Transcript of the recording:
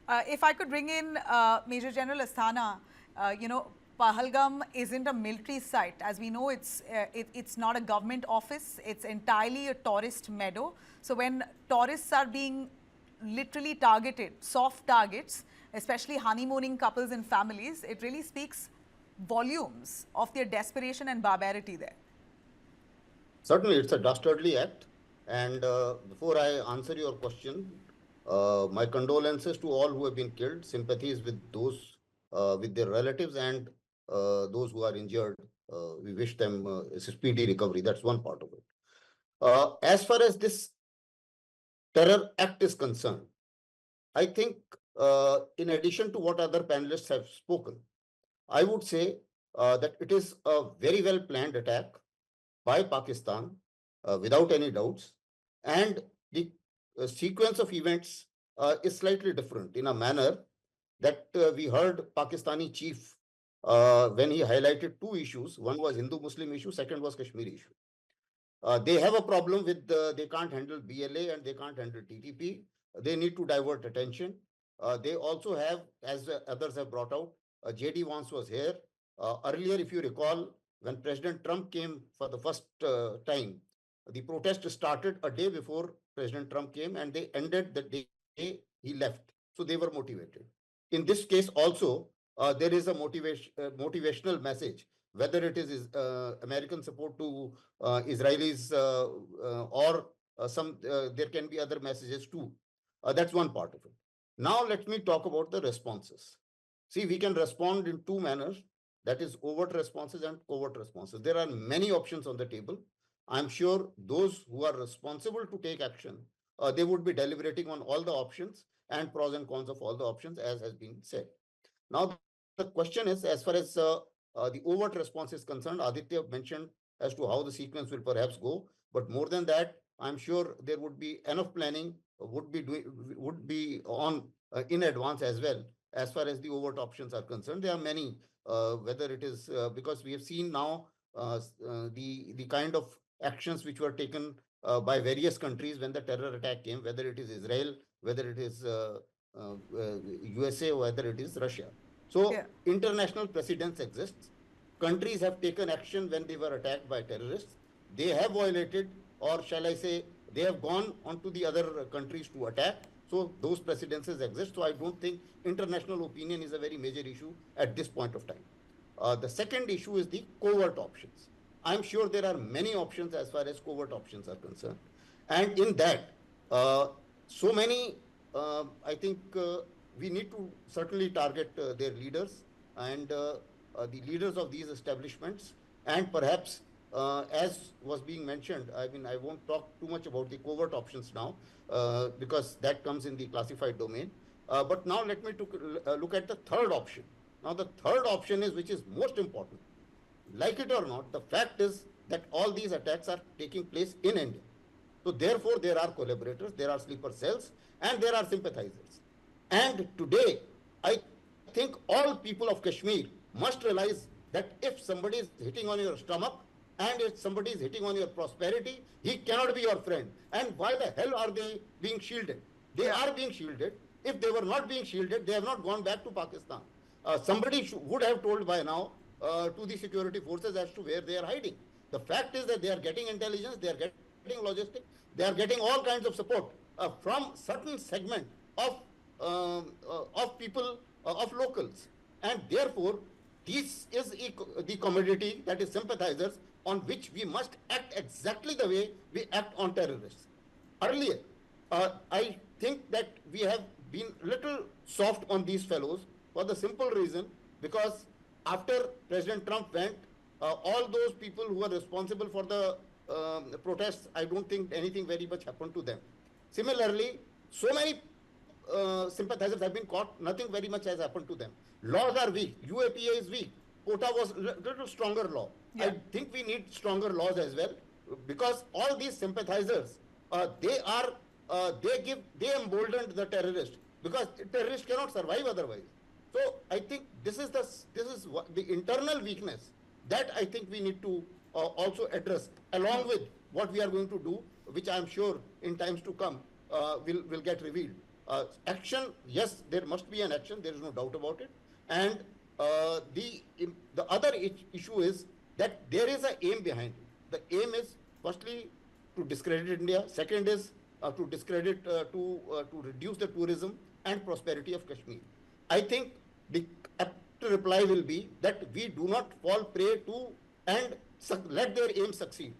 If I could bring in Major General Asthana, Pahalgam isn't a military site. As we know, it's not a government office. It's entirely a tourist meadow. So when tourists are being literally targeted, soft targets, especially honeymooning couples and families, it really speaks volumes of their desperation and barbarity there. Certainly, it's a dastardly act. And before I answer your question, my condolences to all who have been killed, sympathies with those with their relatives and those who are injured. We wish them a speedy recovery. That's one part of it. As far as this terror act is concerned, I think in addition to what other panelists have spoken, I would say that it is a very well planned attack by Pakistan without any doubts. And the sequence of events is slightly different in a manner that we heard Pakistani chief when he highlighted two issues. One was Hindu-Muslim issue, second was Kashmir issue. They have a problem with, they can't handle BLA and they can't handle TTP. They need to divert attention. They also have, as others have brought out, JD Vance was here. Earlier, if you recall, when President Trump came for the first time, the protest started a day before President Trump came and they ended the day he left. So they were motivated. In this case also, there is a motivational message, whether it is American support to Israelis or there can be other messages too. That's one part of it. Now let me talk about the responses. See, we can respond in two manners, that is overt responses and covert responses. There are many options on the table. I'm sure those who are responsible to take action, they would be deliberating on all the options and pros and cons of all the options, as has been said. Now, the question is, as far as the overt response is concerned, Aditya mentioned as to how the sequence will perhaps go. But more than that, I'm sure there would be enough planning would be on in advance as well. As far as the overt options are concerned, there are many. Whether it is because we have seen now the kind of actions which were taken by various countries when the terror attack came, whether it is Israel, whether it is USA, or whether it is Russia. So Yeah. international precedence exists. Countries have taken action when they were attacked by terrorists. They have violated, or shall I say, they have gone onto the other countries to attack. So those precedences exist. So I don't think international opinion is a very major issue at this point of time. The second issue is the covert options. I'm sure there are many options as far as covert options are concerned. And in that, so many, I think we need to certainly target their leaders and the leaders of these establishments. And perhaps, as was being mentioned, I mean, I won't talk too much about the covert options now because that comes in the classified domain. But now let me look at the third option. Now, the third option is, which is most important. Like it or not, the fact is that all these attacks are taking place in India. So therefore, there are collaborators, there are sleeper cells, and there are sympathizers. And today, I think all people of Kashmir must realize that if somebody is hitting on your stomach and if somebody is hitting on your prosperity, he cannot be your friend. And why the hell are they being shielded? They Yeah. are being shielded. If they were not being shielded, they have not gone back to Pakistan. Somebody would have told by now to the security forces as to where they are hiding. The fact is that they are getting intelligence, they are getting logistics, they are getting all kinds of support from certain segment of people, of locals. And therefore, this is the commodity, that is sympathizers, on which we must act exactly the way we act on terrorists. Earlier, I think that we have been little soft on these fellows for the simple reason because after President Trump went, all those people who were responsible for the protests, I don't think anything very much happened to them. Similarly, so many sympathizers have been caught, nothing very much has happened to them. Laws are weak, UAPA is weak, quota was little stronger law. I Yeah. think we need stronger laws as well because all these sympathizers, they emboldened the terrorist because terrorists cannot survive otherwise. So I think this is the internal weakness that I think we need to also address along with what we are going to do, which I am sure in times to come will get revealed. action, yes, there must be an action. There is no doubt about it. And the other issue is that there is an aim behind it. The aim is firstly to discredit India. Second is to discredit to reduce the tourism and prosperity of Kashmir. I think the apt reply will be that we do not fall prey to and let their aim succeed.